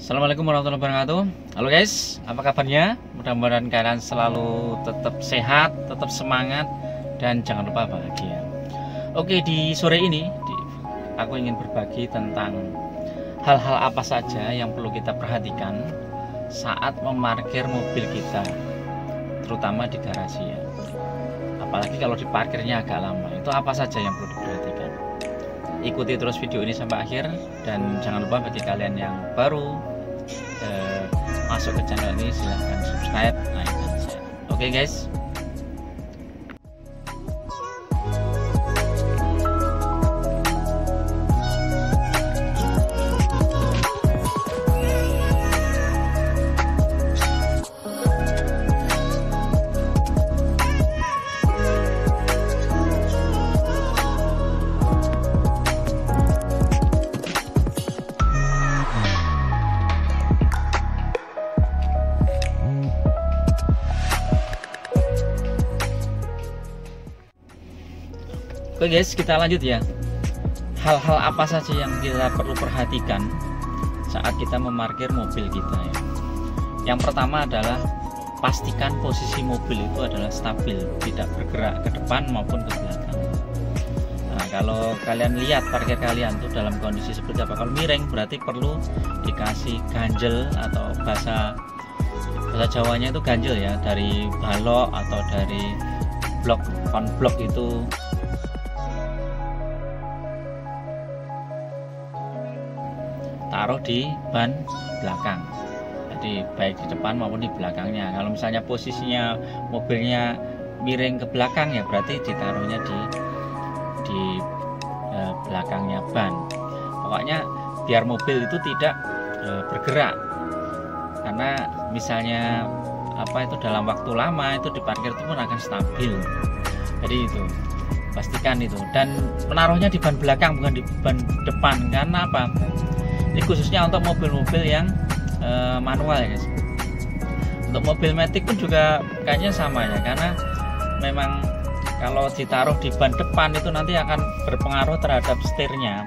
Assalamualaikum warahmatullahi wabarakatuh. Halo guys, apa kabarnya? Mudah-mudahan kalian selalu tetap sehat, tetap semangat, dan jangan lupa bahagia. Oke, di sore ini aku ingin berbagi tentang hal-hal apa saja yang perlu kita perhatikan saat memarkir mobil kita, terutama di garasi ya. Apalagi kalau diparkirnya agak lama, itu apa saja yang perlu diperhatikan. Ikuti terus video ini sampai akhir, dan jangan lupa bagi kalian yang baru masuk ke channel ini silahkan subscribe, like, dan share. Oke guys. Oke guys, kita lanjut ya. Hal-hal apa saja yang kita perlu perhatikan saat kita memarkir mobil kita ya. Yang pertama adalah pastikan posisi mobil itu adalah stabil, tidak bergerak ke depan maupun ke belakang. Nah, kalau kalian lihat parkir kalian tuh dalam kondisi seperti apa, kalau miring berarti perlu dikasih ganjel, atau bahasa Jawanya itu ganjel ya, dari balok atau dari blok konblok itu taruh di ban belakang. Jadi baik di depan maupun di belakangnya. Kalau misalnya posisinya mobilnya miring ke belakang ya berarti ditaruhnya di belakangnya ban. Pokoknya biar mobil itu tidak bergerak. Karena misalnya itu dalam waktu lama itu diparkir itu pun akan stabil. Jadi itu pastikan itu, dan menaruhnya di ban belakang bukan di ban depan. Karena apa? Ini khususnya untuk mobil-mobil yang manual ya guys. Untuk mobil matic pun juga kayaknya sama ya, karena memang kalau ditaruh di ban depan itu nanti akan berpengaruh terhadap setirnya,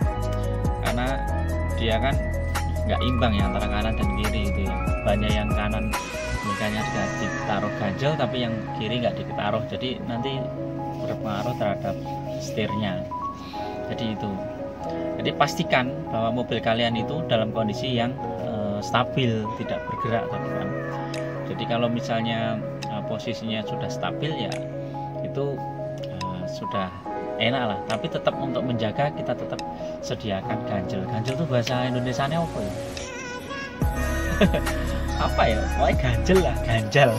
karena dia kan nggak imbang ya antara kanan dan kiri itu ya. Banyak yang kanan misalnya ditaruh ganjel tapi yang kiri nggak ditaruh, jadi nanti berpengaruh terhadap setirnya. Jadi itu. Jadi pastikan bahwa mobil kalian itu dalam kondisi yang stabil, tidak bergerak teman-teman. Jadi kalau misalnya posisinya sudah stabil ya itu sudah enak lah. Tapi tetap untuk menjaga kita tetap sediakan ganjel. Ganjel itu bahasa Indonesianya apa ya? Apa ya? Pokoknya ganjel lah, ganjal.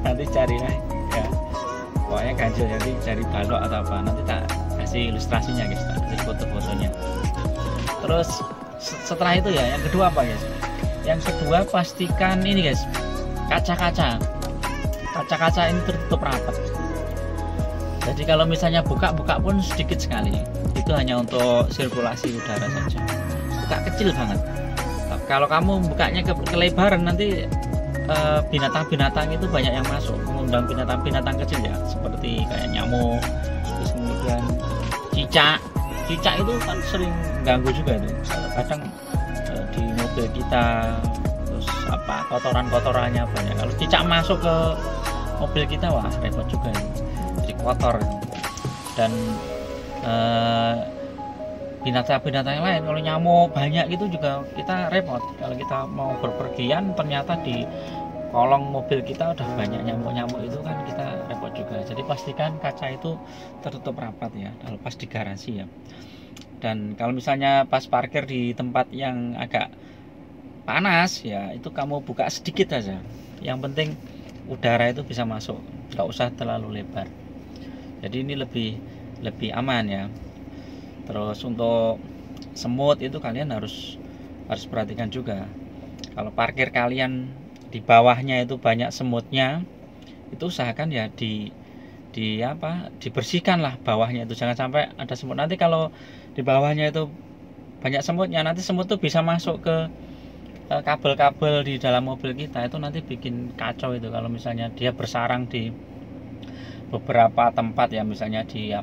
Nanti cari lah ya. Pokoknya ganjel, jadi cari balok atau apa, nanti tak kasih ilustrasinya guys, tak kasih foto-fotonya. Terus setelah itu ya, yang kedua apa guys? Yang kedua pastikan ini guys, kaca-kaca ini tertutup rapat. Jadi kalau misalnya buka pun sedikit sekali, itu hanya untuk sirkulasi udara saja, buka kecil banget. Kalau kamu bukanya kelebaran nanti binatang-binatang itu banyak yang masuk, mengundang binatang-binatang kecil ya, seperti kayak nyamuk, terus kemudian cicak itu kan sering ganggu juga itu. Kadang di mobil kita, terus kotorannya banyak. Kalau cicak masuk ke mobil kita, wah repot juga itu, jadi kotor. Dan binatang-binatang yang lain, kalau nyamuk banyak itu juga kita repot. Kalau kita mau berpergian ternyata di kolong mobil kita udah banyak nyamuk itu kan kita repot juga. Jadi pastikan kaca itu tertutup rapat ya kalau pas di garasi ya. Dan kalau misalnya pas parkir di tempat yang agak panas ya, itu kamu buka sedikit aja. Yang penting udara itu bisa masuk, nggak usah terlalu lebar. Jadi ini lebih aman ya. Terus untuk semut itu kalian harus perhatikan juga. Kalau parkir kalian di bawahnya itu banyak semutnya, itu usahakan ya dibersihkan lah bawahnya itu, jangan sampai ada semut. Nanti kalau di bawahnya itu banyak semutnya, nanti semut itu bisa masuk ke kabel-kabel di dalam mobil kita, itu nanti bikin kacau itu. Kalau misalnya dia bersarang di beberapa tempat ya, misalnya di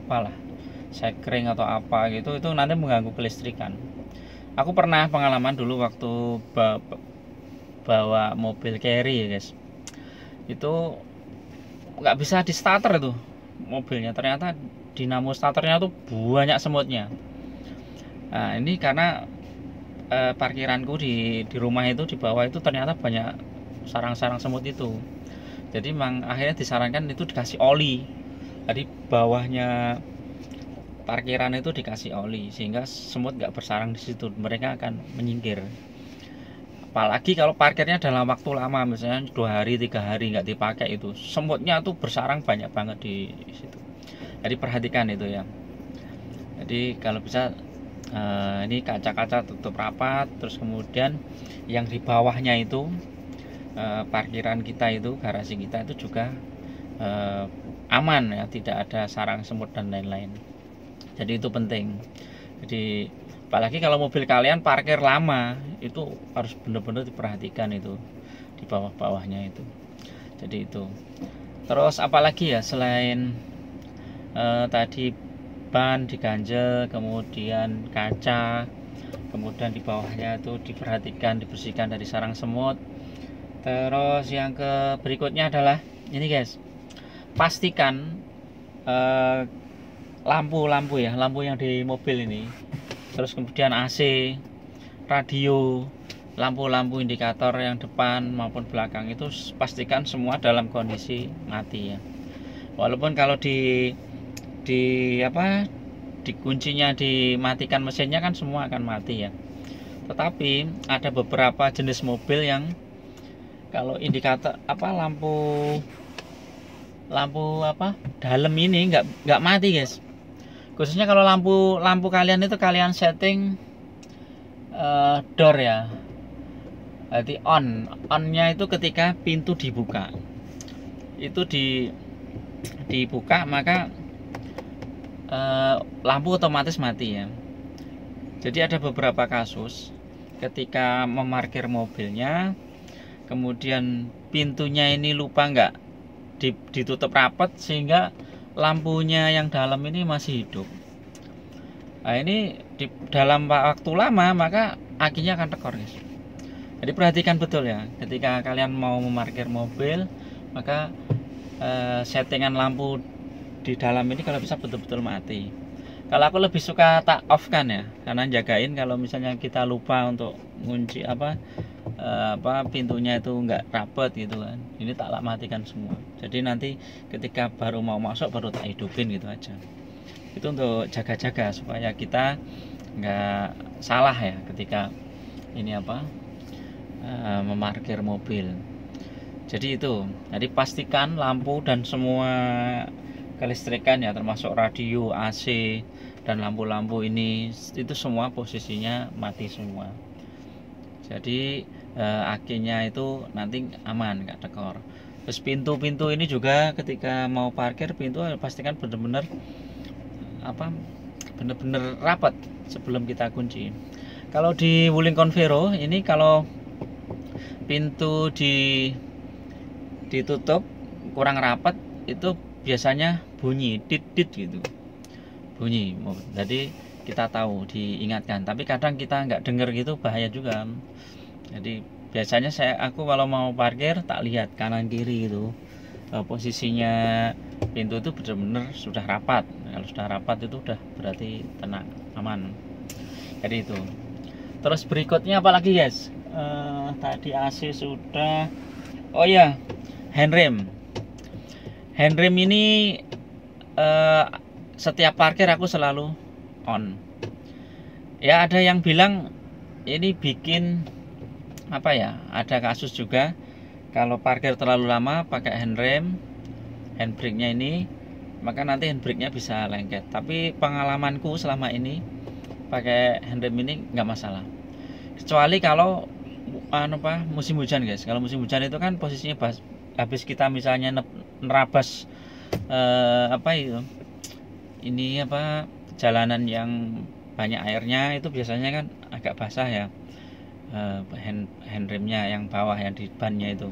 sekring atau apa gitu, itu nanti mengganggu kelistrikan. Aku pernah pengalaman dulu waktu bawa mobil carry ya guys, itu nggak bisa di starter itu mobilnya, ternyata dinamo starternya tuh banyak semutnya. Nah ini karena parkiranku di rumah itu di bawah itu ternyata banyak sarang-sarang semut itu. Jadi memang akhirnya disarankan itu dikasih oli. Jadi bawahnya parkiran itu dikasih oli sehingga semut nggak bersarang di situ, mereka akan menyingkir. Apalagi kalau parkirnya dalam waktu lama, misalnya 2 hari 3 hari nggak dipakai, itu semutnya tuh bersarang banyak banget di situ. Jadi perhatikan itu ya. Jadi kalau bisa ini kaca-kaca tutup rapat, terus kemudian yang di bawahnya itu parkiran kita itu, garasi kita itu juga aman ya, tidak ada sarang semut dan lain-lain. Jadi itu penting. Jadi apalagi kalau mobil kalian parkir lama, itu harus benar-benar diperhatikan itu di bawah-bawahnya itu. Jadi itu. Terus apalagi ya selain tadi ban diganjel, kemudian kaca, kemudian di bawahnya itu diperhatikan, dibersihkan dari sarang semut. Terus yang berikutnya adalah ini guys, pastikan lampu ya, lampu yang di mobil ini, terus kemudian AC, radio, lampu-lampu indikator yang depan maupun belakang itu pastikan semua dalam kondisi mati ya. Walaupun kalau di kuncinya dimatikan mesinnya kan semua akan mati ya. Tetapi ada beberapa jenis mobil yang kalau indikator lampu dalam ini nggak mati guys. Khususnya kalau lampu kalian itu kalian setting door ya. Jadi onnya itu ketika pintu dibuka. Itu dibuka maka lampu otomatis mati ya. Jadi ada beberapa kasus ketika memarkir mobilnya, kemudian pintunya ini lupa nggak ditutup rapat sehingga lampunya yang dalam ini masih hidup. Nah ini dalam waktu lama maka akinya akan tekor guys. Jadi perhatikan betul ya, ketika kalian mau memarkir mobil maka settingan lampu di dalam ini kalau bisa betul-betul mati. Kalau aku lebih suka tak off kan ya, karena jagain kalau misalnya kita lupa untuk ngunci pintunya itu nggak rapet gitu kan, ini tak matikan semua. Jadi nanti ketika baru mau masuk baru tak hidupin gitu aja. Itu untuk jaga-jaga supaya kita nggak salah ya ketika ini memarkir mobil. Jadi itu, jadi pastikan lampu dan semua kelistrikan ya, termasuk radio, AC dan lampu-lampu ini itu semua posisinya mati semua. Jadi akinya itu nanti aman, nggak tekor. Terus pintu-pintu ini juga ketika mau parkir pintu pastikan benar-benar benar-benar rapat sebelum kita kunci. Kalau di Wuling Convero ini kalau pintu ditutup kurang rapat itu biasanya bunyi dit gitu, bunyi. Jadi kita tahu, diingatkan, tapi kadang kita nggak dengar gitu, bahaya juga. Jadi biasanya aku kalau mau parkir tak lihat kanan kiri itu posisinya pintu itu benar-benar sudah rapat. Kalau sudah rapat itu udah berarti tenang, aman. Jadi itu. Terus berikutnya apalagi guys? Tadi AC sudah. Oh ya, handrem ini setiap parkir aku selalu on ya. Ada yang bilang ini bikin ada kasus juga kalau parkir terlalu lama pakai handbrake-nya ini, maka nanti handbrake-nya bisa lengket. Tapi pengalamanku selama ini pakai handrem ini nggak masalah, kecuali kalau musim hujan guys. Kalau musim hujan itu kan posisinya habis kita misalnya nerabas jalanan yang banyak airnya, itu biasanya kan agak basah ya handremnya yang bawah yang di bannya itu.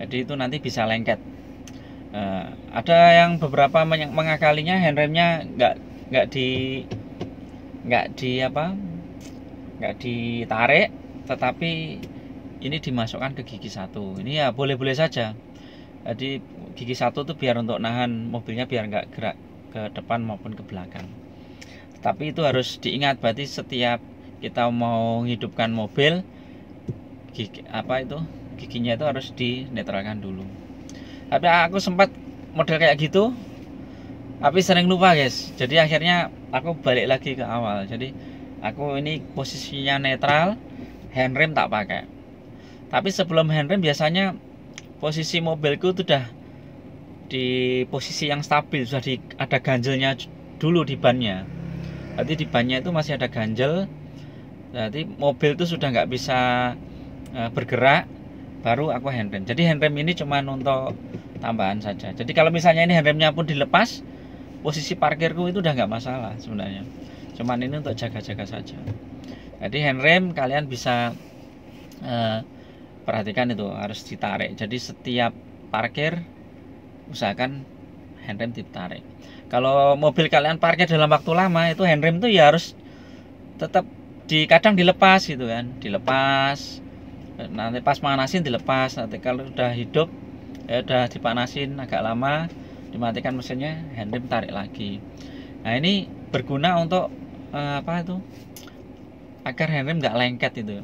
Jadi itu nanti bisa lengket. Ada yang beberapa mengakalinya handremnya nggak nggak ditarik, tetapi ini dimasukkan ke gigi satu. Ini ya boleh-boleh saja. Jadi gigi satu tuh biar untuk nahan mobilnya biar nggak gerak ke depan maupun ke belakang. Tapi itu harus diingat, berarti setiap kita mau hidupkan mobil, giginya itu harus dinetralkan dulu. Tapi aku sempat model kayak gitu, tapi sering lupa guys. Jadi akhirnya aku balik lagi ke awal. Jadi aku ini posisinya netral, handrem tak pakai. Tapi sebelum handrem biasanya posisi mobilku itu udah di posisi yang stabil, sudah ada ganjelnya dulu di bannya. Berarti di bannya itu masih ada ganjel. Jadi mobil itu sudah nggak bisa bergerak, baru aku handrem. Jadi handrem ini cuma untuk tambahan saja. Jadi kalau misalnya ini handremnya pun dilepas, posisi parkirku itu udah nggak masalah sebenarnya. Cuman ini untuk jaga-jaga saja. Jadi handrem kalian bisa perhatikan itu harus ditarik. Jadi setiap parkir usahakan handrem ditarik. Kalau mobil kalian parkir dalam waktu lama, itu handrem itu ya harus tetap kadang dilepas gitu kan, dilepas. Nanti pas manasin dilepas. Nanti kalau udah hidup ya udah dipanasin agak lama, dimatikan mesinnya, handrem tarik lagi. Nah ini berguna untuk agar handrem nggak lengket itu.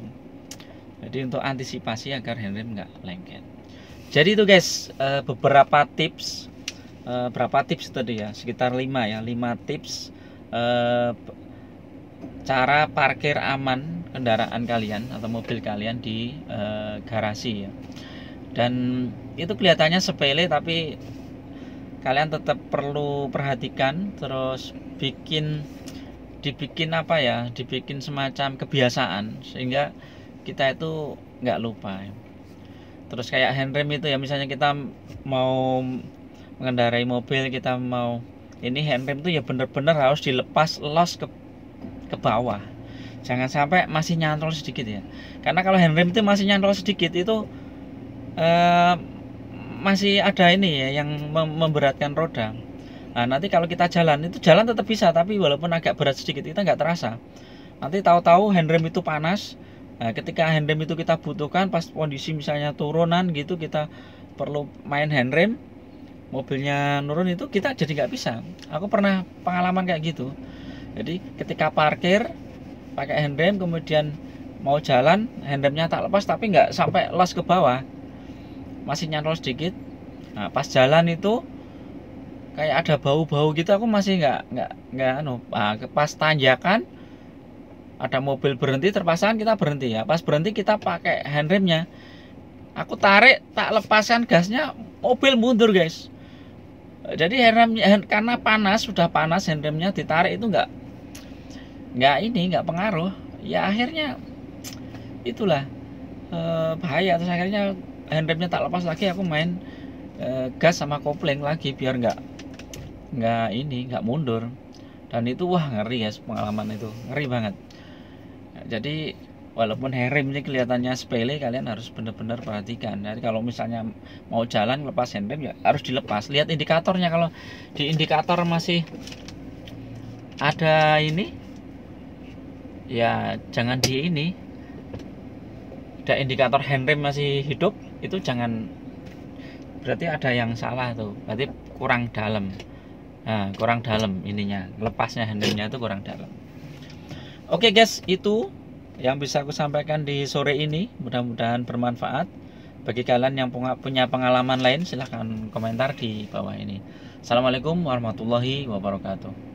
Jadi untuk antisipasi agar handrem nggak lengket. Jadi itu guys, beberapa tips, berapa tips tadi ya, sekitar 5 ya, 5 tips cara parkir aman kendaraan kalian atau mobil kalian di garasi ya. Dan itu kelihatannya sepele, tapi kalian tetap perlu perhatikan, terus dibikin semacam kebiasaan sehingga kita itu nggak lupa. Terus kayak handrem itu ya, misalnya kita mau mengendarai mobil, kita mau ini handrem itu ya bener-bener harus dilepas los ke bawah. Jangan sampai masih nyantol sedikit ya. Karena kalau handrem itu masih nyantol sedikit itu masih ada ini ya yang memberatkan roda. Nah nanti kalau kita jalan tetap bisa, tapi walaupun agak berat sedikit kita nggak terasa. Nanti tahu-tahu handrem itu panas. Nah, ketika handrem itu kita butuhkan pas kondisi misalnya turunan gitu, kita perlu main handrem, mobilnya nurun, itu kita jadi nggak bisa. Aku pernah pengalaman kayak gitu. Jadi ketika parkir pakai handrem, kemudian mau jalan, handremnya tak lepas tapi nggak sampai los ke bawah, masih nyantol sedikit. Nah pas jalan itu kayak ada bau-bau gitu, aku masih nggak pas tanjakan ada mobil berhenti, terpasang kita berhenti ya. Pas berhenti kita pakai handremnya, aku tarik, tak lepaskan gasnya, mobil mundur guys. Jadi handremnya karena sudah panas, handremnya ditarik itu nggak pengaruh. Ya akhirnya itulah bahaya. Terus akhirnya handremnya tak lepas lagi, aku main gas sama kopling lagi biar nggak mundur. Dan itu wah ngeri guys, pengalaman itu ngeri banget. Jadi walaupun handrem ini kelihatannya sepele, kalian harus benar-benar perhatikan. Jadi kalau misalnya mau jalan lepas handrem ya harus dilepas. Lihat indikatornya, kalau di indikator masih ada ini ya jangan di ini. Ada indikator handrem masih hidup, itu jangan, berarti ada yang salah tuh, berarti kurang dalam. Nah, kurang dalam ininya, lepasnya handremnya itu kurang dalam. Oke guys, itu yang bisa aku sampaikan di sore ini. Mudah-mudahan bermanfaat. Bagi kalian yang punya pengalaman lain, silahkan komentar di bawah ini. Assalamualaikum warahmatullahi wabarakatuh.